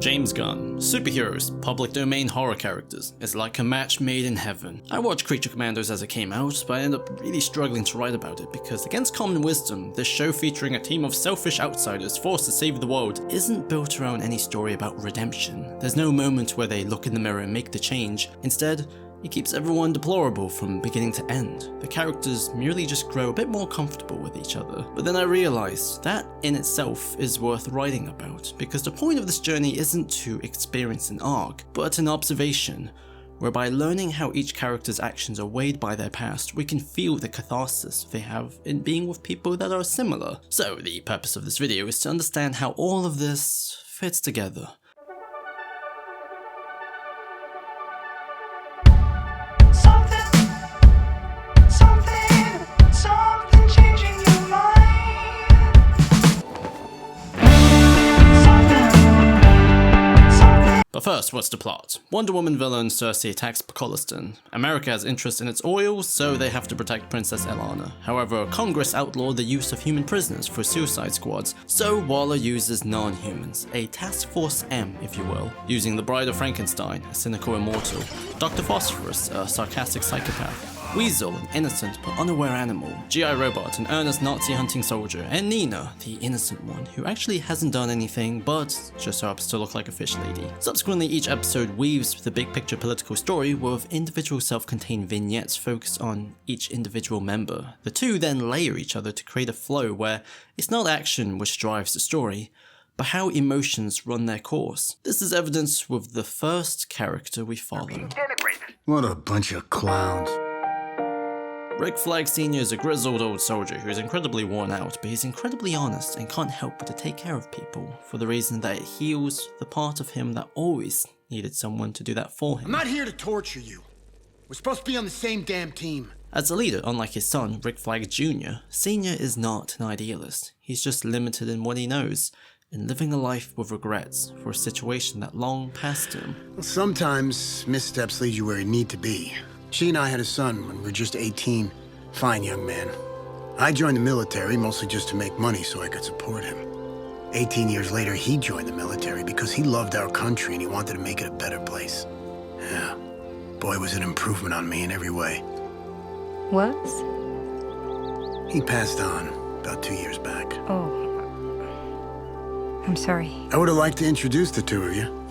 James Gunn. Superheroes, public domain horror characters. It's like a match made in heaven. I watched Creature Commandos as it came out, but I ended up really struggling to write about it because against common wisdom, this show featuring a team of selfish outsiders forced to save the world isn't built around any story about redemption. There's no moment where they look in the mirror and make the change. Instead, it keeps everyone deplorable from beginning to end. The characters merely just grow a bit more comfortable with each other. But then I realized that in itself is worth writing about, because the point of this journey isn't to experience an arc, but an observation, whereby learning how each character's actions are weighed by their past, we can feel the catharsis they have in being with people that are similar. So the purpose of this video is to understand how all of this fits together. But first, what's the plot? Wonder Woman villain Cersei attacks Pocolistan. America has interest in its oil, so they have to protect Princess Elana. However, Congress outlawed the use of human prisoners for suicide squads, so Waller uses non-humans, a Task Force M, if you will, using the Bride of Frankenstein, a cynical immortal, Dr. Phosphorus, a sarcastic psychopath, Weasel, an innocent but unaware animal, G.I. Robot, an earnest Nazi-hunting soldier, and Nina, the innocent one, who actually hasn't done anything but just so happens to look like a fish lady. Subsequently, each episode weaves the big picture political story with individual self-contained vignettes focused on each individual member. The two then layer each other to create a flow where it's not action which drives the story, but how emotions run their course. This is evidenced with the first character we follow. What a bunch of clowns. Rick Flag Sr. is a grizzled old soldier who is incredibly worn out, but he's incredibly honest and can't help but to take care of people, for the reason that it heals the part of him that always needed someone to do that for him. I'm not here to torture you. We're supposed to be on the same damn team. As a leader, unlike his son, Rick Flag Jr., Sr. is not an idealist. He's just limited in what he knows, and living a life with regrets for a situation that long passed him. Well, sometimes missteps lead you where you need to be. She and I had a son when we were just 18. Fine young man. I joined the military mostly just to make money so I could support him. 18 years later, he joined the military because he loved our country and he wanted to make it a better place. Yeah. Boy, was it an improvement on me in every way. Was? He passed on about 2 years back. Oh. I'm sorry. I would have liked to introduce the two of you.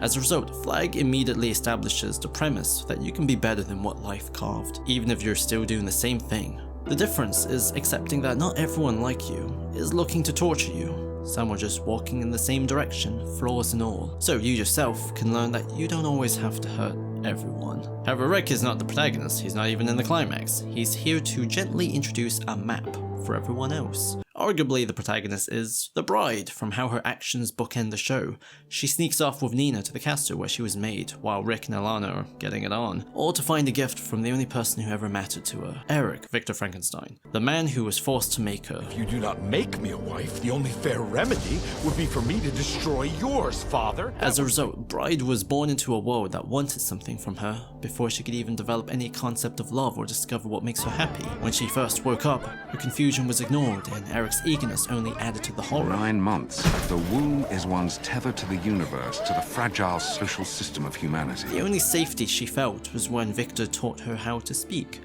As a result, Flag immediately establishes the premise that you can be better than what life carved, even if you're still doing the same thing. The difference is accepting that not everyone like you is looking to torture you. Some are just walking in the same direction, flaws and all. So you yourself can learn that you don't always have to hurt everyone. However, Rick is not the protagonist, he's not even in the climax. He's here to gently introduce a map for everyone else. Arguably, the protagonist is the bride, from how her actions bookend the show. She sneaks off with Nina to the castle where she was made, while Rick and Elana are getting it on, or to find a gift from the only person who ever mattered to her, Eric, Victor Frankenstein, the man who was forced to make her. If you do not make me a wife, the only fair remedy would be for me to destroy yours, father. As a result, Bride was born into a world that wanted something from her before she could even develop any concept of love or discover what makes her happy. When she first woke up, her confusion was ignored and Eric's eagerness only added to the horror. 9 months. The womb is one's tether to the universe, to the fragile social system of humanity. The only safety she felt was when Victor taught her how to speak.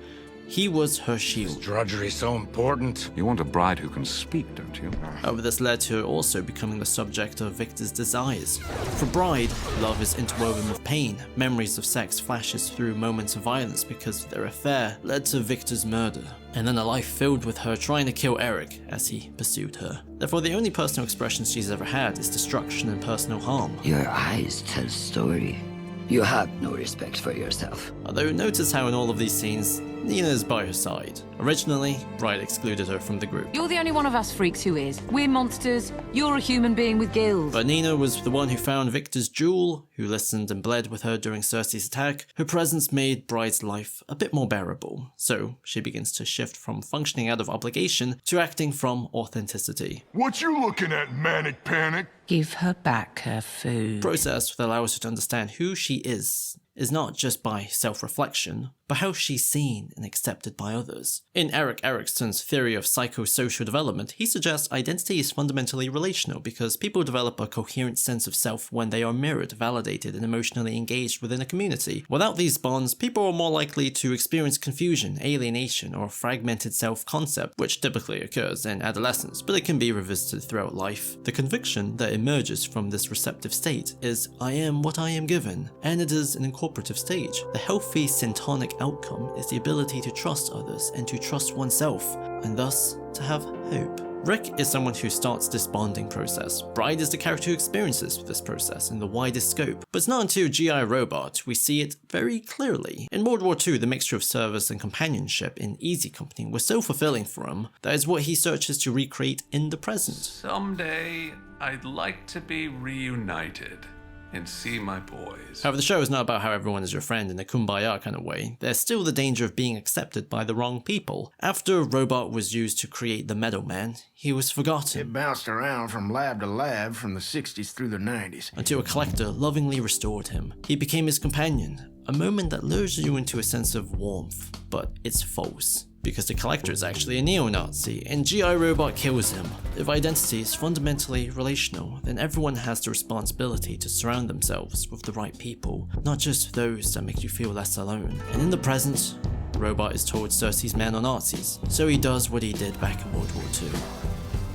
He was her shield. Drudgery so important. You want a bride who can speak, don't you? However, this led to her also becoming the subject of Victor's desires. For Bride, love is interwoven with pain. Memories of sex flashes through moments of violence because their affair led to Victor's murder. And then a life filled with her trying to kill Eric as he pursued her. Therefore, the only personal expressions she's ever had is destruction and personal harm. Your eyes tell story. You have no respect for yourself. Although notice how in all of these scenes, Nina is by her side. Originally, Bride excluded her from the group. You're the only one of us freaks who is. We're monsters. You're a human being with gills. But Nina was the one who found Victor's jewel, who listened and bled with her during Cersei's attack. Her presence made Bride's life a bit more bearable. So she begins to shift from functioning out of obligation to acting from authenticity. What you looking at, Manic Panic? Give her back her food. The process that allows her to understand who she is not just by self-reflection, but how she's seen and accepted by others. In Erik Erikson's theory of psychosocial development, he suggests identity is fundamentally relational because people develop a coherent sense of self when they are mirrored, validated, and emotionally engaged within a community. Without these bonds, people are more likely to experience confusion, alienation, or fragmented self-concept, which typically occurs in adolescence, but it can be revisited throughout life. The conviction that emerges from this receptive state is, I am what I am given, and it is an incorporative stage. The healthy syntonic outcome is the ability to trust others and to trust oneself, and thus to have hope. Rick is someone who starts this bonding process. Bride is the character who experiences this process in the widest scope, but it's not until G.I. Robot we see it very clearly. In World War II, the mixture of service and companionship in Easy Company was so fulfilling for him that is what he searches to recreate in the present. Someday, I'd like to be reunited and see my boys. However, the show is not about how everyone is your friend in a kumbaya kind of way. There's still the danger of being accepted by the wrong people. After Robot was used to create the Meadow Man, he was forgotten. It bounced around from lab to lab from the 60s through the 90s. Until a collector lovingly restored him. He became his companion, a moment that lures you into a sense of warmth, but it's false. Because the collector is actually a neo-Nazi, and G.I. Robot kills him. If identity is fundamentally relational, then everyone has the responsibility to surround themselves with the right people, not just those that make you feel less alone. And in the present, Robot is told Cersei's men are Nazis, so he does what he did back in World War II.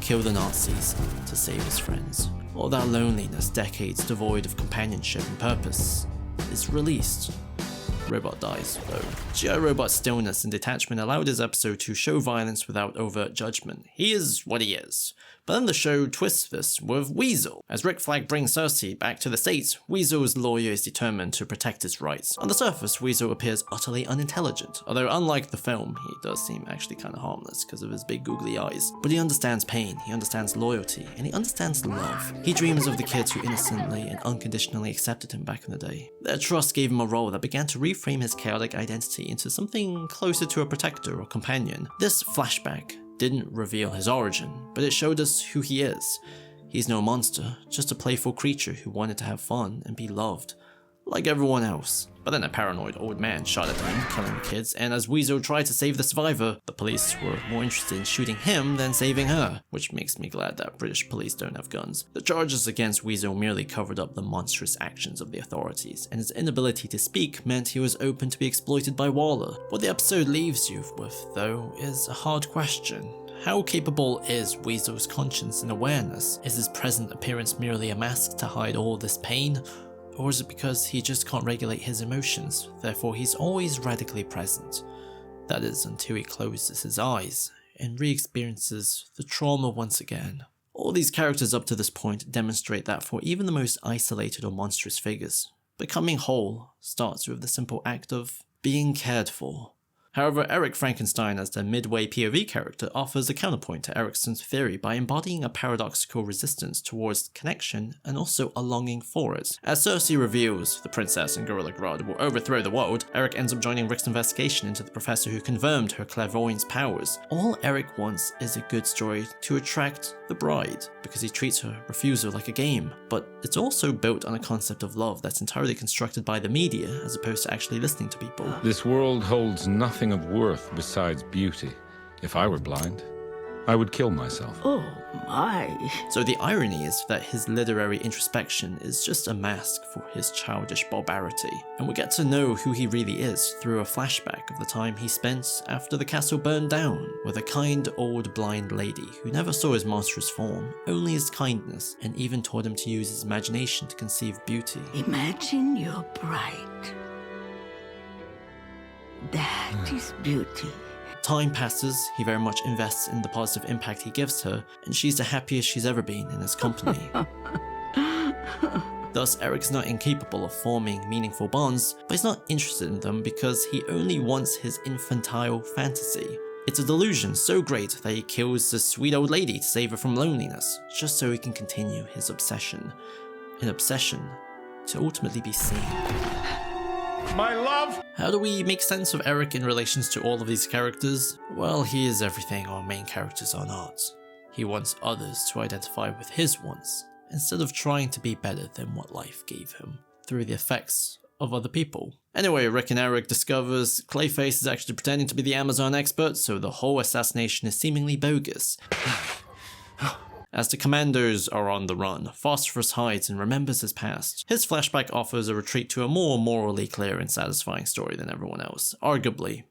Kill the Nazis to save his friends. All that loneliness, decades devoid of companionship and purpose, is released. Robot dies, though. G.I. Robot's stillness and detachment allowed his episode to show violence without overt judgment. He is what he is. But then the show twists this with Weasel. As Rick Flag brings Cersei back to the States, Weasel's lawyer is determined to protect his rights. On the surface, Weasel appears utterly unintelligent, although unlike the film, he does seem actually kind of harmless because of his big googly eyes. But he understands pain, he understands loyalty, and he understands love. He dreams of the kids who innocently and unconditionally accepted him back in the day. Their trust gave him a role that began to reframe his chaotic identity into something closer to a protector or companion. This flashback didn't reveal his origin, but it showed us who he is. He's no monster, just a playful creature who wanted to have fun and be loved, like everyone else. But then a paranoid old man shot at him, killing the kids, and as Weasel tried to save the survivor, the police were more interested in shooting him than saving her, which makes me glad that British police don't have guns. The charges against Weasel merely covered up the monstrous actions of the authorities, and his inability to speak meant he was open to be exploited by Waller. What the episode leaves you with, though, is a hard question. How capable is Weasel's conscience and awareness? Is his present appearance merely a mask to hide all this pain? Or is it because he just can't regulate his emotions, therefore he's always radically present? That is, until he closes his eyes and re-experiences the trauma once again. All these characters up to this point demonstrate that for even the most isolated or monstrous figures, becoming whole starts with the simple act of being cared for. However, Erik Frankenstein as the midway POV character offers a counterpoint to Erikson's theory by embodying a paradoxical resistance towards connection and also a longing for it. As Cersei reveals the princess and Gorilla Grodd will overthrow the world, Erik ends up joining Rick's investigation into the professor who confirmed her clairvoyance powers. All Erik wants is a good story to attract the bride, because he treats her refusal like a game. But it's also built on a concept of love that's entirely constructed by the media as opposed to actually listening to people. This world holds nothing of worth besides beauty. If I were blind, I would kill myself. Oh my. So the irony is that his literary introspection is just a mask for his childish barbarity, and we get to know who he really is through a flashback of the time he spent after the castle burned down, with a kind old blind lady who never saw his monstrous form, only his kindness, and even taught him to use his imagination to conceive beauty. Imagine you're bright. That is beauty. Time passes, he very much invests in the positive impact he gives her, and she's the happiest she's ever been in his company. Thus, Erik's not incapable of forming meaningful bonds, but he's not interested in them because he only wants his infantile fantasy. It's a delusion so great that he kills the sweet old lady to save her from loneliness, just so he can continue his obsession. An obsession to ultimately be seen. My love! How do we make sense of Erik in relations to all of these characters? Well, he is everything our main characters are not. He wants others to identify with his wants, instead of trying to be better than what life gave him, through the effects of other people. Anyway, Rick and Eric discovers Clayface is actually pretending to be the Amazon expert, so the whole assassination is seemingly bogus. As the Commandos are on the run, Phosphorus hides and remembers his past. His flashback offers a retreat to a more morally clear and satisfying story than everyone else, arguably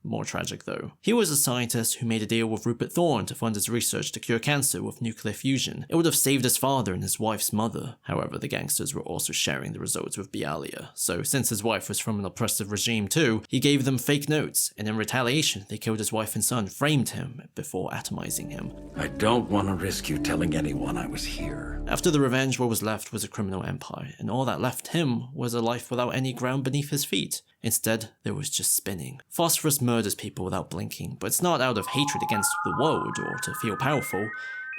more tragic though. He was a scientist who made a deal with Rupert Thorne to fund his research to cure cancer with nuclear fusion. It would have saved his father and his wife's mother. However, the gangsters were also sharing the results with Bialia, so since his wife was from an oppressive regime too, he gave them fake notes, and in retaliation they killed his wife and son, framed him before atomizing him. I don't want to risk you telling anyone I was here. After the revenge, what was left was a criminal empire, and all that left him was a life without any ground beneath his feet. Instead, there was just spinning. Phosphorus murders people without blinking, but it's not out of hatred against the world or to feel powerful.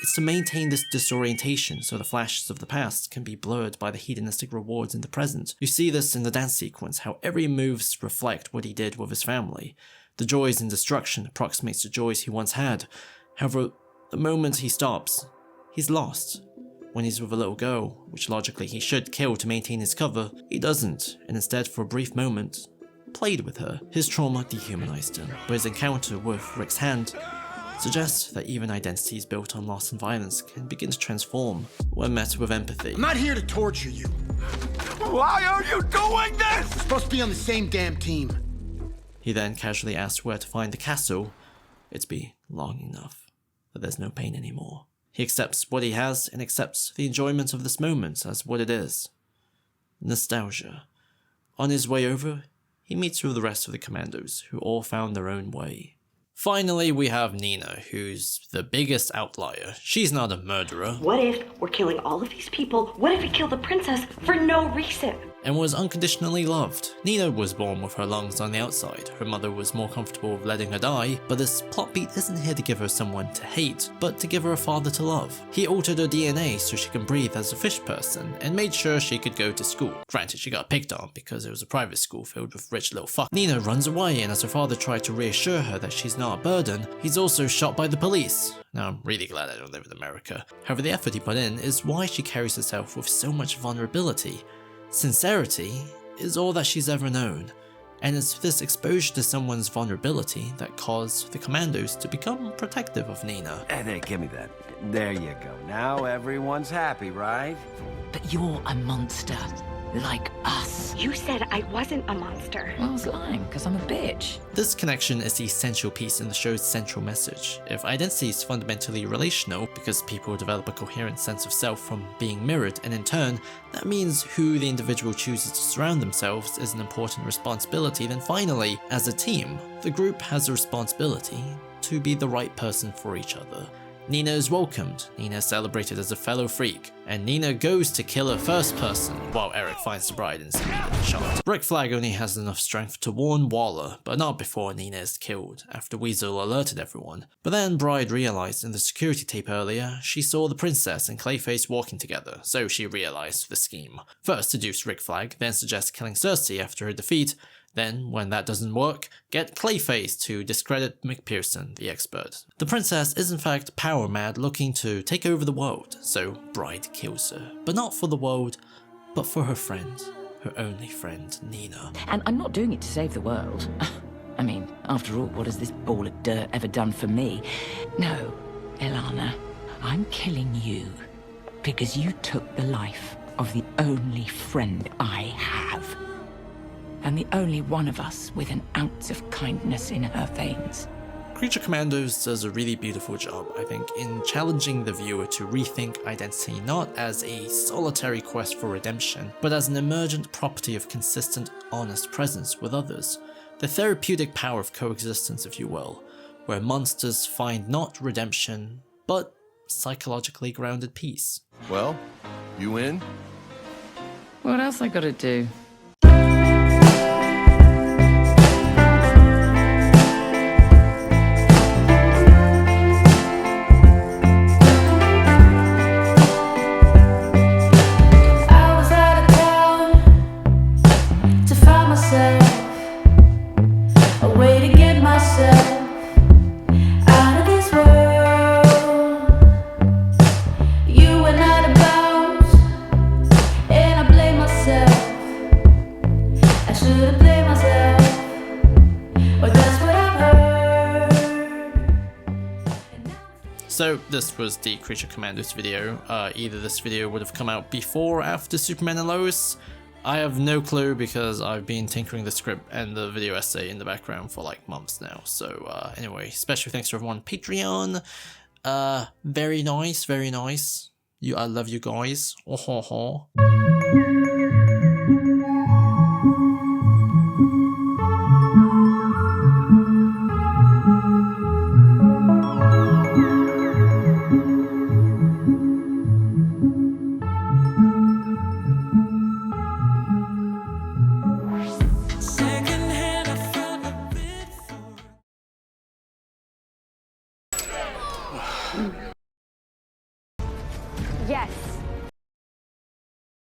It's to maintain this disorientation so the flashes of the past can be blurred by the hedonistic rewards in the present. You see this in the dance sequence, how every moves reflect what he did with his family. The joys in destruction approximates the joys he once had. However, the moment he stops, he's lost. When he's with a little girl, which logically he should kill to maintain his cover, he doesn't, and instead for a brief moment, played with her. His trauma dehumanized him, but his encounter with Rick's hand suggests that even identities built on loss and violence can begin to transform when met with empathy. I'm not here to torture you. Why are you doing this? We're supposed to be on the same damn team. He then casually asks where to find the castle. It's been long enough that there's no pain anymore. He accepts what he has and accepts the enjoyment of this moment as what it is. Nostalgia. On his way over, he meets with the rest of the Commandos, who all found their own way. Finally, we have Nina, who's the biggest outlier. She's not a murderer. What if we're killing all of these people? What if we kill the princess for no reason? And was unconditionally loved. Nina was born with her lungs on the outside. Her mother was more comfortable with letting her die, but this plot beat isn't here to give her someone to hate, but to give her a father to love. He altered her DNA so she can breathe as a fish person, and made sure she could go to school. Granted, she got picked on because it was a private school filled with rich little fuck. Nina runs away, and as her father tried to reassure her that she's not a burden, he's also shot by the police. Now, I'm really glad I don't live in America. However, the effort he put in is why she carries herself with so much vulnerability. Sincerity is all that she's ever known, and it's this exposure to someone's vulnerability that caused the Commandos to become protective of Nina. Hey, there, give me that. There you go. Now everyone's happy, right? But you're a monster, like us. You said I wasn't a monster. Well, I was lying, because I'm a bitch. This connection is the essential piece in the show's central message. If identity is fundamentally relational, because people develop a coherent sense of self from being mirrored, and in turn, that means who the individual chooses to surround themselves is an important responsibility, then finally, as a team, the group has a responsibility to be the right person for each other. Nina is welcomed, Nina is celebrated as a fellow freak, and Nina goes to kill her first person, while Eric finds the bride and is immediately shot. Rick Flag only has enough strength to warn Waller, but not before Nina is killed, after Weasel alerted everyone. But then Bride realized in the security tape earlier, she saw the princess and Clayface walking together, so she realized the scheme. First seduce Rick Flag, then suggest killing Cersei after her defeat, then, when that doesn't work, get Clayface to discredit McPherson, the expert. The princess is in fact power mad, looking to take over the world, so Bride kills her. But not for the world, but for her friend, her only friend, Nina. And I'm not doing it to save the world. I mean, after all, what has this ball of dirt ever done for me? No, Ilana, I'm killing you because you took the life of the only friend I have. And the only one of us with an ounce of kindness in her veins. Creature Commandos does a really beautiful job, I think, in challenging the viewer to rethink identity not as a solitary quest for redemption, but as an emergent property of consistent, honest presence with others. The therapeutic power of coexistence, if you will, where monsters find not redemption, but psychologically grounded peace. Well, you in? What else I gotta do? So this was the Creature Commandos video. Either this video would have come out before or after Superman and Lois. I have no clue because I've been tinkering the script and the video essay in the background for like months now. So anyway, special thanks to everyone on Patreon. Very nice, very nice. I love you guys. Oh ho ho.